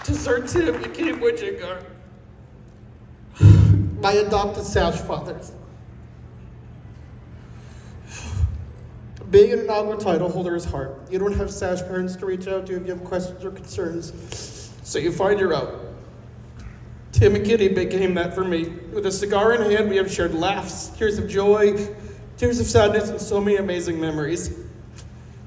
to Sir Tim and Kate Witchinger, My adopted Sash fathers. Being an inaugural title holder is hard. You don't have Sash parents to reach out to if you have questions or concerns, so you find your own. Tim and Kitty became that for me. With a cigar in hand, we have shared laughs, tears of joy, tears of sadness, and so many amazing memories.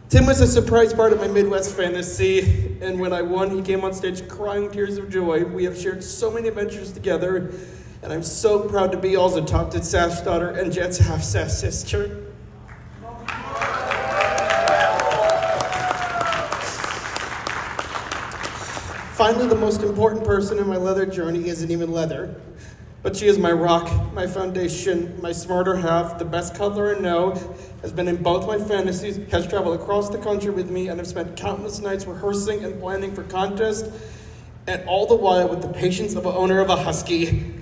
Tim was a surprise part of my Midwest fantasy, and when I won, he came on stage crying tears of joy. We have shared so many adventures together, and I'm so proud to be All's adopted Sash daughter and Jet's half-Sash sister. Finally, the most important person in my leather journey isn't even leather, but she is my rock, my foundation, my smarter half, the best cuddler I know, has been in both my fantasies, has traveled across the country with me, and have spent countless nights rehearsing and planning for contests, and all the while with the patience of an owner of a husky.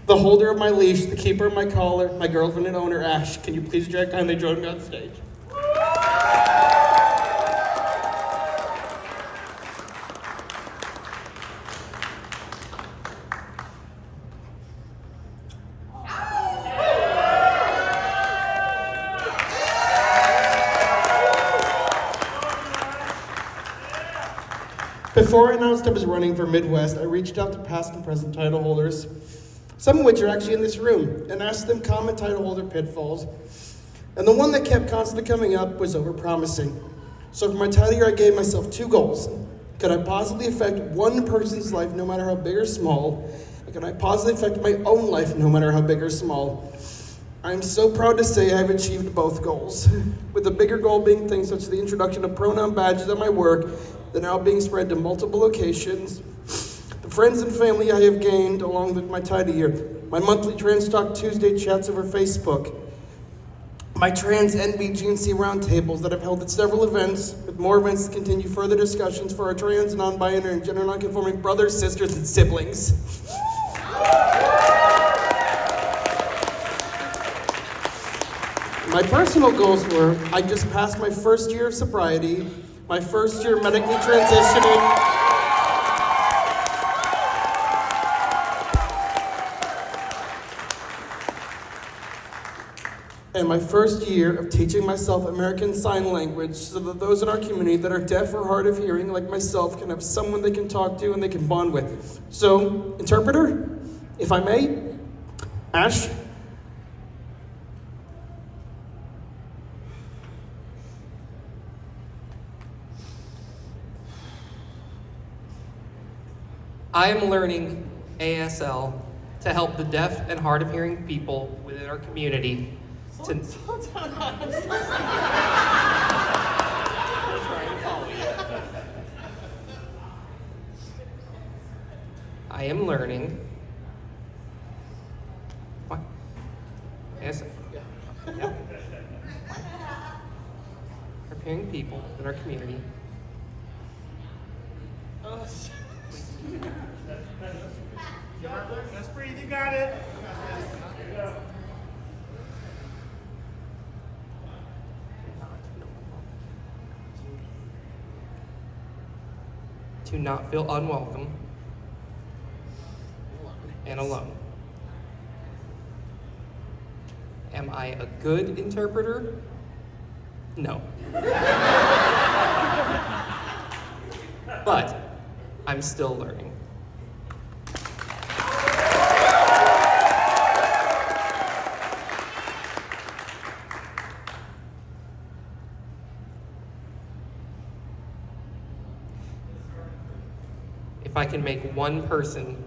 The holder of my leash, the keeper of my collar, my girlfriend and owner, Ash. Can you please kindly join me on stage? Before I announced I was running for Midwest, I reached out to past and present title holders, some of which are actually in this room, and asked them common title holder pitfalls. And the one that kept constantly coming up was overpromising. So for my title year, I gave myself 2 goals. Could I positively affect one person's life, no matter how big or small? And could I positively affect my own life, no matter how big or small? I'm so proud to say I've achieved both goals, with the bigger goal being things such as the introduction of pronoun badges at my work, that are now being spread to multiple locations, the friends and family I have gained along with my title year, my monthly Trans Talk Tuesday chats over Facebook, my trans NBG and C roundtables that I've held at several events, with more events to continue further discussions for our trans, non-binary, and gender non-conforming brothers, sisters, and siblings. My personal goals were, I just passed my first year of sobriety, my first year medically transitioning, and my first year of teaching myself American Sign Language so that those in our community that are deaf or hard of hearing like myself can have someone they can talk to and they can bond with. So, interpreter, if I may, Ash. I am learning ASL to help the deaf and hard of hearing people within our community to I am learning what? ASL. Yeah. Preparing people in our community Let's breathe, you got it. to not feel unwelcome and alone. Am I a good interpreter? No. But I'm still learning. If I can make one person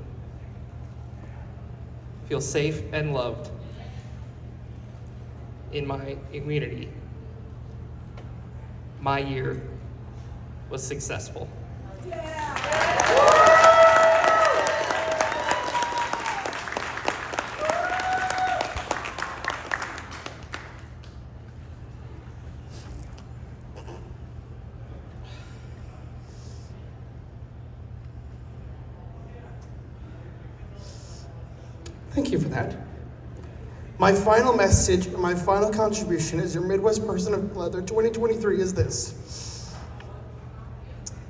feel safe and loved in my community, my year was successful. Thank you for that. My final message, my final contribution as your Midwest Person of Leather 2023 is this.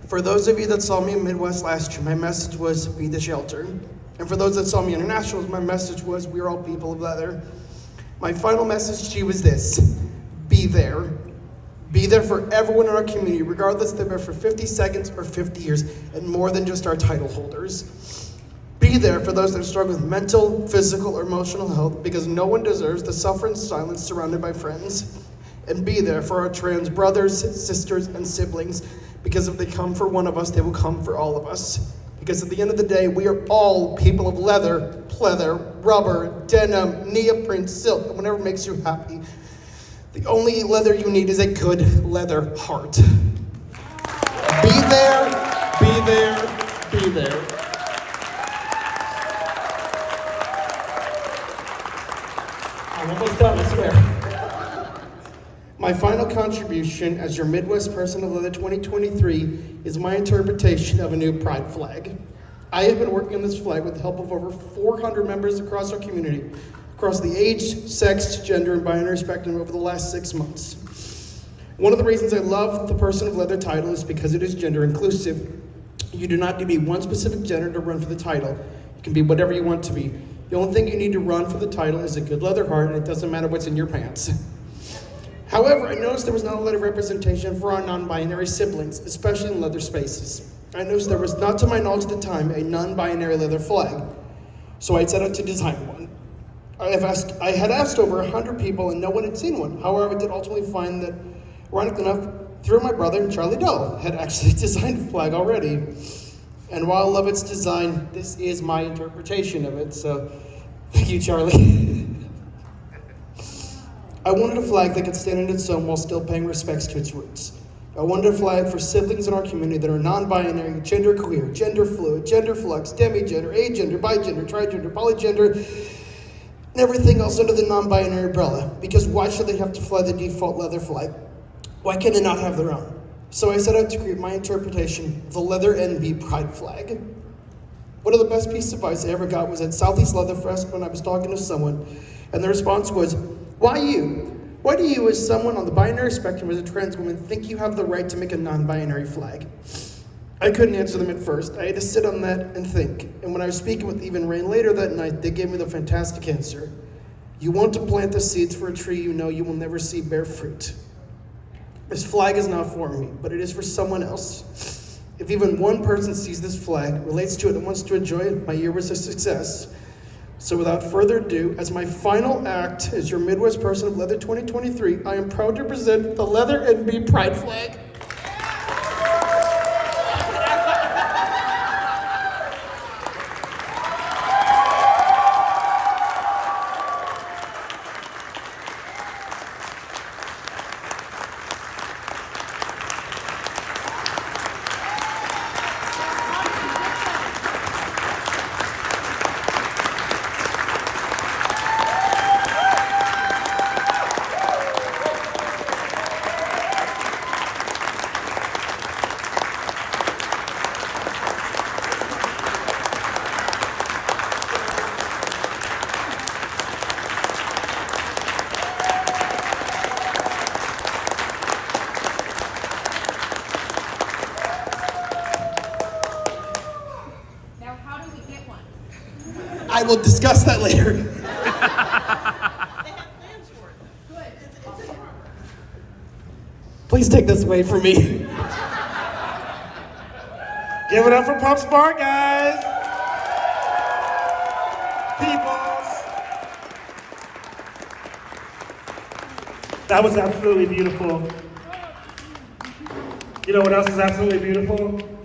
For those of you that saw me in Midwest last year, my message was, be the shelter. And for those that saw me in Internationals, my message was, we're all people of leather. My final message to you is this: be there. Be there for everyone in our community, regardless if they're there for 50 seconds or 50 years, and more than just our title holders. Be there for those that are struggling with mental, physical, or emotional health, because no one deserves the suffering silence surrounded by friends. And be there for our trans brothers, sisters, and siblings, because if they come for one of us, they will come for all of us. Because at the end of the day, we are all people of leather, pleather, rubber, denim, neoprene, silk, and whatever makes you happy. The only leather you need is a good leather heart. Be there, be there, be there. I'm almost done, I swear. My final contribution as your Midwest Person of Leather 2023 is my interpretation of a new pride flag. I have been working on this flag with the help of over 400 members across our community, across the age, sex, gender, and binary spectrum over the last 6 months. One of the reasons I love the Person of Leather title is because it is gender inclusive. You do not need to be one specific gender to run for the title. You can be whatever you want to be. The only thing you need to run for the title is a good leather heart, and it doesn't matter what's in your pants. However, I noticed there was not a lot of representation for our non-binary siblings, especially in leather spaces. I noticed there was, not to my knowledge at the time, a non-binary leather flag. So I set out to design one. I had asked over 100 people and no one had seen one. However, I did ultimately find that, ironically enough, through my brother, Charlie Doe, had actually designed the flag already. And while I love its design, this is my interpretation of it, so thank you, Charlie. I wanted a flag that could stand on its own while still paying respects to its roots. I wanted a flag for siblings in our community that are non-binary, genderqueer, gender fluid, gender flux, demigender, agender, bigender, trigender, polygender, and everything else under the non-binary umbrella. Because why should they have to fly the default leather flag? Why can they not have their own? So I set out to create my interpretation of the Leather NB Pride flag. One of the best pieces of advice I ever got was at Southeast Leather Fest when I was talking to someone, and the response was, why you? Why do you, as someone on the binary spectrum as a trans woman, think you have the right to make a non-binary flag? I couldn't answer them at first. I had to sit on that and think. And when I was speaking with Eve and Rain later that night, they gave me the fantastic answer. You want to plant the seeds for a tree you know you will never see bear fruit. This flag is not for me, but it is for someone else. If even one person sees this flag, relates to it, and wants to enjoy it, my year was a success. So without further ado, as my final act as your Midwest Person of Leather 2023, I am proud to present the Leather NB Pride flag. I will discuss that later. They have plans for it. Good. It's a Please take this away from me. Give it up for Pop Smart, guys. Peoples. That was absolutely beautiful. You know what else is absolutely beautiful?